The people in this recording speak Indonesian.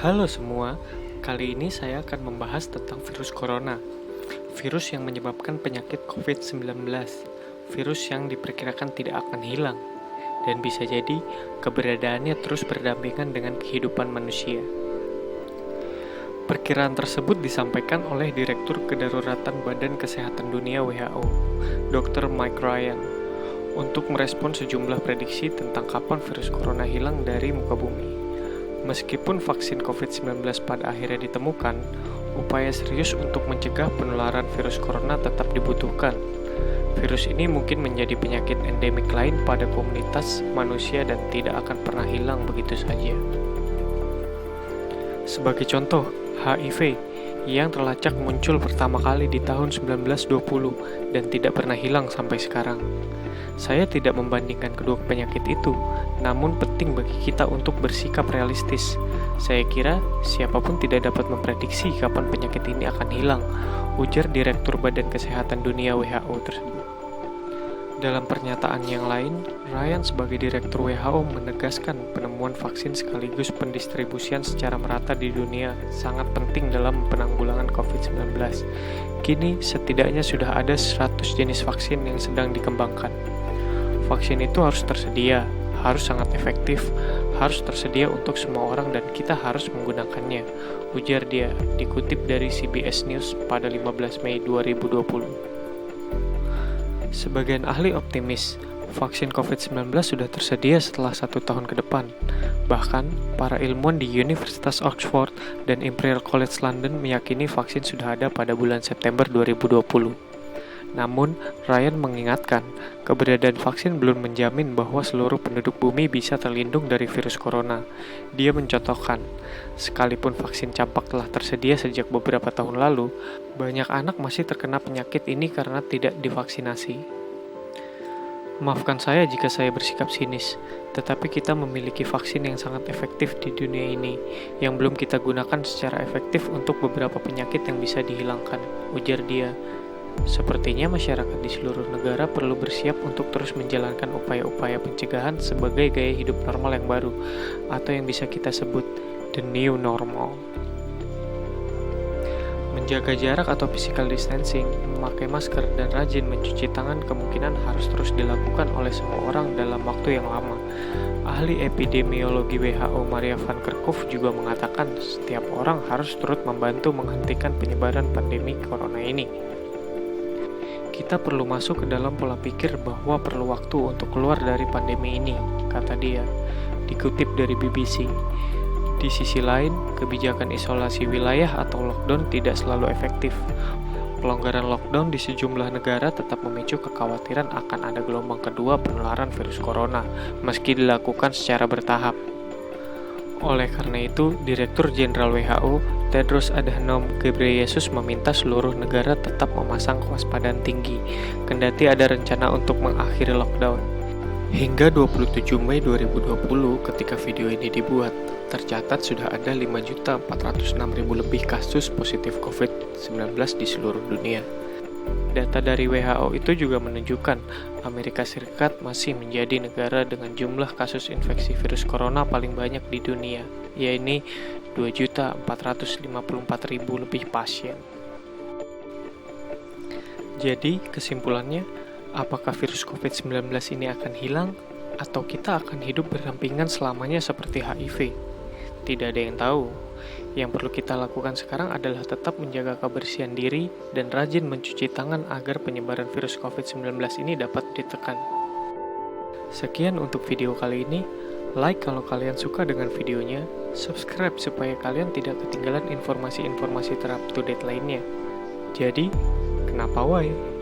Halo semua, kali ini saya akan membahas tentang virus corona. Virus yang menyebabkan penyakit COVID-19. Virus yang diperkirakan tidak akan hilang. Dan bisa jadi keberadaannya terus berdampingan dengan kehidupan manusia. Perkiraan tersebut disampaikan oleh Direktur Kedaruratan Badan Kesehatan Dunia WHO, Dr. Mike Ryan, untuk merespon sejumlah prediksi tentang kapan virus corona hilang dari muka bumi. Meskipun vaksin COVID-19 pada akhirnya ditemukan, upaya serius untuk mencegah penularan virus corona tetap dibutuhkan. Virus ini mungkin menjadi penyakit endemik lain pada komunitas manusia dan tidak akan pernah hilang begitu saja. Sebagai contoh, HIV yang terlacak muncul pertama kali di tahun 1920 dan tidak pernah hilang sampai sekarang. Saya tidak membandingkan kedua penyakit itu, namun penting bagi kita untuk bersikap realistis. Saya kira siapapun tidak dapat memprediksi kapan penyakit ini akan hilang, ujar Direktur Badan Kesehatan Dunia WHO tersebut. Dalam pernyataan yang lain, Ryan sebagai Direktur WHO menegaskan penemuan vaksin sekaligus pendistribusian secara merata di dunia sangat penting dalam penanggulangan COVID-19. Kini setidaknya sudah ada 100 jenis vaksin yang sedang dikembangkan. Vaksin itu harus tersedia, harus sangat efektif, harus tersedia untuk semua orang dan kita harus menggunakannya, ujar dia, dikutip dari CBS News pada 15 Mei 2020. Sebagian ahli optimis, vaksin COVID-19 sudah tersedia setelah 1 tahun ke depan. Bahkan, para ilmuwan di Universitas Oxford dan Imperial College London meyakini vaksin sudah ada pada bulan September 2020. Namun, Ryan mengingatkan, keberadaan vaksin belum menjamin bahwa seluruh penduduk bumi bisa terlindung dari virus corona. Dia mencontohkan, sekalipun vaksin campak telah tersedia sejak beberapa tahun lalu, banyak anak masih terkena penyakit ini karena tidak divaksinasi. Maafkan saya jika saya bersikap sinis, tetapi kita memiliki vaksin yang sangat efektif di dunia ini, yang belum kita gunakan secara efektif untuk beberapa penyakit yang bisa dihilangkan, ujar dia. Sepertinya masyarakat di seluruh negara perlu bersiap untuk terus menjalankan upaya-upaya pencegahan sebagai gaya hidup normal yang baru, atau yang bisa kita sebut the new normal. Menjaga jarak atau physical distancing, memakai masker, dan rajin mencuci tangan kemungkinan harus terus dilakukan oleh semua orang dalam waktu yang lama. Ahli epidemiologi WHO Maria van Kerkhove juga mengatakan setiap orang harus turut membantu menghentikan penyebaran pandemi corona ini. Kita perlu masuk ke dalam pola pikir bahwa perlu waktu untuk keluar dari pandemi ini, kata dia, dikutip dari BBC. Di sisi lain, kebijakan isolasi wilayah atau lockdown tidak selalu efektif. Pelonggaran lockdown di sejumlah negara tetap memicu kekhawatiran akan ada gelombang kedua penularan virus corona, meski dilakukan secara bertahap. Oleh karena itu, Direktur Jenderal WHO, Tedros Adhanom Ghebreyesus meminta seluruh negara tetap memasang kewaspadaan tinggi, kendati ada rencana untuk mengakhiri lockdown. Hingga 27 Mei 2020 ketika video ini dibuat, tercatat sudah ada 5.406.000 lebih kasus positif COVID-19 di seluruh dunia. Data dari WHO itu juga menunjukkan Amerika Serikat masih menjadi negara dengan jumlah kasus infeksi virus corona paling banyak di dunia, yaitu 2.454.000 lebih pasien. Jadi, kesimpulannya, apakah virus COVID-19 ini akan hilang, atau kita akan hidup berdampingan selamanya seperti HIV? Tidak ada yang tahu. Yang perlu kita lakukan sekarang adalah tetap menjaga kebersihan diri dan rajin mencuci tangan agar penyebaran virus COVID-19 ini dapat ditekan. Sekian untuk video kali ini. Like kalau kalian suka dengan videonya, subscribe supaya kalian tidak ketinggalan informasi-informasi ter-up-to-date lainnya. Jadi, kenapa why?